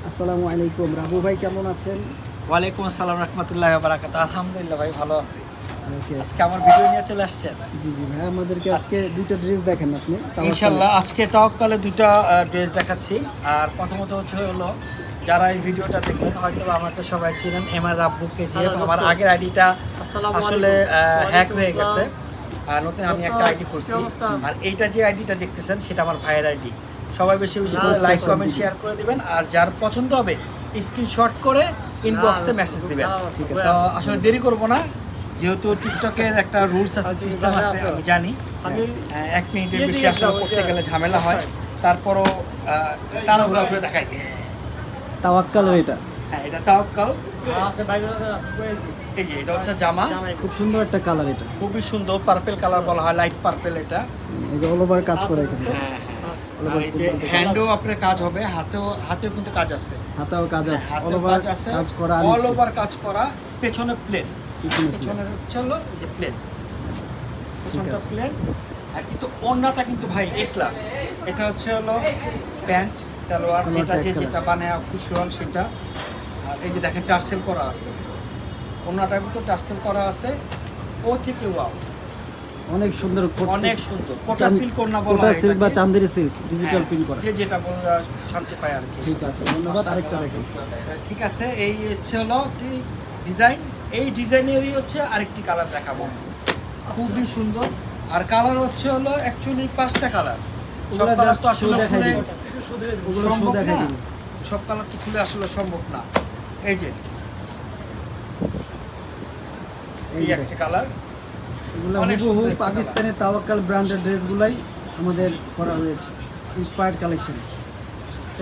আসসালামু আলাইকুম রাবু ভাই, কেমন আছেন? ওয়ালাইকুম আসসালাম রহমতুল্লাহ বারাকাত। আলহামদুলিল্লাহ ভাই, ভালো আছি। ওকে, আজকে আমার ভিডিও নিয়ে চলে আসছেন। জি জি ভাই, আমাদেরকে আজকে দুইটা ড্রেস দেখেন আপনি। ইনশাল্লাহ আজকে তাওয়াক্কালে দুটা ড্রেস দেখাচ্ছি। আর প্রথমত হলো যারা এই ভিডিওটা দেখলেন হয়তো আমাকে সবাই চিনেন এমআর রাব্বু কেজিএফ। আমার আগের আইডিটা আসলে হ্যাক হয়ে গেছে, আর নতুন আমি একটা আইডি করছি। আর এইটা যে আইডিটা দেখতেছেন সেটা আমার ভাইয়ের আইডি। সবাই বেশি বেশি করে লাইক কমেন্ট শেয়ার করে দিবেন, আর যার পছন্দ হবে স্ক্রিনশট করে ইনবক্সে মেসেজ দিবেন। তো আসলে দেরি করব না, যেহেতু টিকটকের একটা রুলস আছে, সিস্টেম আছে, আমি জানি 1 মিনিটের বেশি আসলে করতে গেলে ঝামেলা হয়। তারপরও তাড়াহুড়া করে দেখাই। তাওয়াক্কাল এটা হ্যাঁ, এটা তাওয়াক্কাল। এই যে এটা হচ্ছে জামা, খুব সুন্দর একটা কালার, এটা খুবই সুন্দর পার্পেল কালার বলা হয়, লাইট পার্পেল এটা। এই যে অল ওভার কাজ করে এখানে। হ্যাঁ হ্যাঁ, আর এই যে হ্যান্ডও আপনার কাজ হবে, হাতেও কিন্তু কাজ আছে, হাতাও কাজ আছে, অল হাতেও ওভার কাজ আছে, কাজ করা, অল ওভার কাজ করা। পেছনে প্লেন, পেছনের হচ্ছে হলো এই যে প্লেন, পেছনটা প্লেন। আর কিন্তু ওড়নাটা কিন্তু ভাই এ ক্লাস। এটা হচ্ছে হলো প্যান্ট সালোয়ার, যেটা যেটা বানায় খুশি হন সেটা। আর এই যে দেখেন টার্সেল করা আছে, ওড়নাটার ভিতর টার্সেল করা আছে। ও থেকে ওয়াও, অনেক সুন্দর, অনেক সুন্দর। কোটা সিল্ক ওড়না বলা কোটা হয় সিল্ক বা এটাকে। চান্দেরি সিল্ক, ডিজিটাল হ্যাঁ, প্রিন্ট করা। যে যেটা বলে শান্তি পায় আর কি। ঠিক আছে, ধন্যবাদ। আরেকটা দেখেন। ঠিক আছে, এই হচ্ছে হলো কি ডিজাইন। এই ডিজাইনেরই হচ্ছে আরেকটি কালার দেখাবো, খুবই সুন্দর। আর কালার হচ্ছে হলো অ্যাকচুয়ালি 5টা কালার। সব কালার তো আসলে খুলে সম্ভব না, সব কালার তো খুলে আসলে সম্ভব না। এই যে এই একটা কালার, এগুলো অনেক হুবহু সুন্দর একটা পাকিস্তানের তাওয়াক্কাল ব্র্যান্ডের ড্রেসগুলাই আমাদের করা হয়েছে, ইন্সপায়ার্ড কালেকশন।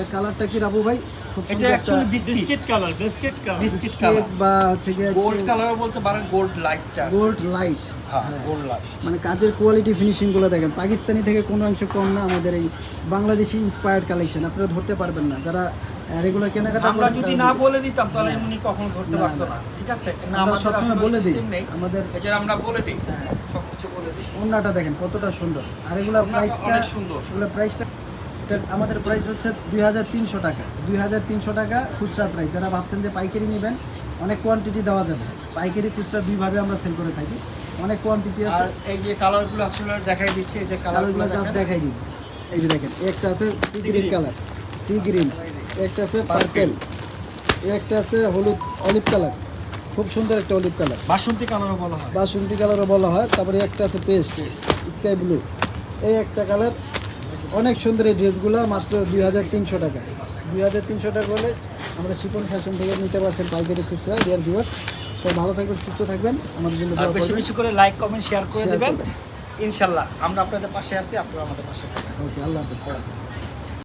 এর কালারটা কি রাবু ভাই? খুব এটা সুন্দর একটা actually biscuit colour biscuit colour biscuit colour বা হচ্ছে গিয়ে গোল্ড কালারও বলতে পারেন, গোল্ড লাইটটা। Gold light. হ্যাঁ, গোল্ড লাইট। মানে কাজের কোয়ালিটি ফিনিশিং গুলো দেখেন, পাকিস্তানি থেকে কোনো অংশ কম না। আমাদের এই বাংলাদেশি ইন্সপায়ার্ড কালেকশন আপনারা ধরতে পারবেন না, যারা রেগুলার কেনাকাটা আমরা করেন যদি তারা- না বলে দিতাম তাহলে উনি কখনো ধরতে না, পারতো না। না। ঠিক আছে, আমরা আমাদের সবসময় আসলে বলে দিই, সিস্টেম নেই, আমাদের এই যে আমরা বলে দিই, সবকিছু বলে দিই। ওড়নাটা দেখেন কতটা সুন্দর। আর এগুলোর ওড়নাটা প্রাইসটা অনেক সুন্দর। এগুলোর প্রাইসটা আমাদের প্রাইস হচ্ছে 2300 টাকা। 2300 টাকা খুচরা প্রাইস। যারা ভাবছেন যে পাইকারি নেবেন, অনেক কোয়ান্টিটি দেওয়া যাবে। পাইকারি খুচরা দুইভাবে আমরা সেল করে থাকি, অনেক কোয়ান্টিটি আছে। আর এই যে কালারগুলো আসলে দেখাই দিচ্ছি, এই যে কালারগুলো কালারগুলো জাস্ট দেখাই দিই। এই যে দেখেন, একটা আছে sea green colour, sea green, একটা আছে পার্পেল, একটা আছে হলুদ অলিভ কালার, খুব সুন্দর একটা অলিভ কালার, বাসন্তী কালারও বলা হয়। বাসন্তী কালারও বলা হয়। তারপরে একটা আছে পেস্ট স্কাই ব্লু, এই একটা কালার। অনেক সুন্দর এই ড্রেসগুলো, মাত্র 2300 টাকা। 2300 টাকা হলে আমাদের শিপন ফ্যাশন থেকে নিতে পারছেন পাইকারি খুচরা। ডিয়ার ভিউয়ার, সব ভালো থাকবেন, সুস্থ থাকবেন, আমাদের জন্য আর দোয়া বেশি করবেন। বেশি করে লাইক কমেন্ট শেয়ার করে শেয়ার দেবেন। করবেন। ইনশাল্লাহ আমরা আপনাদের পাশে আছি, আপনারা আমাদের পাশে থাকবেন। ওকে, আল্লাহ হাফেজ। আল্লাহ হাফেজ।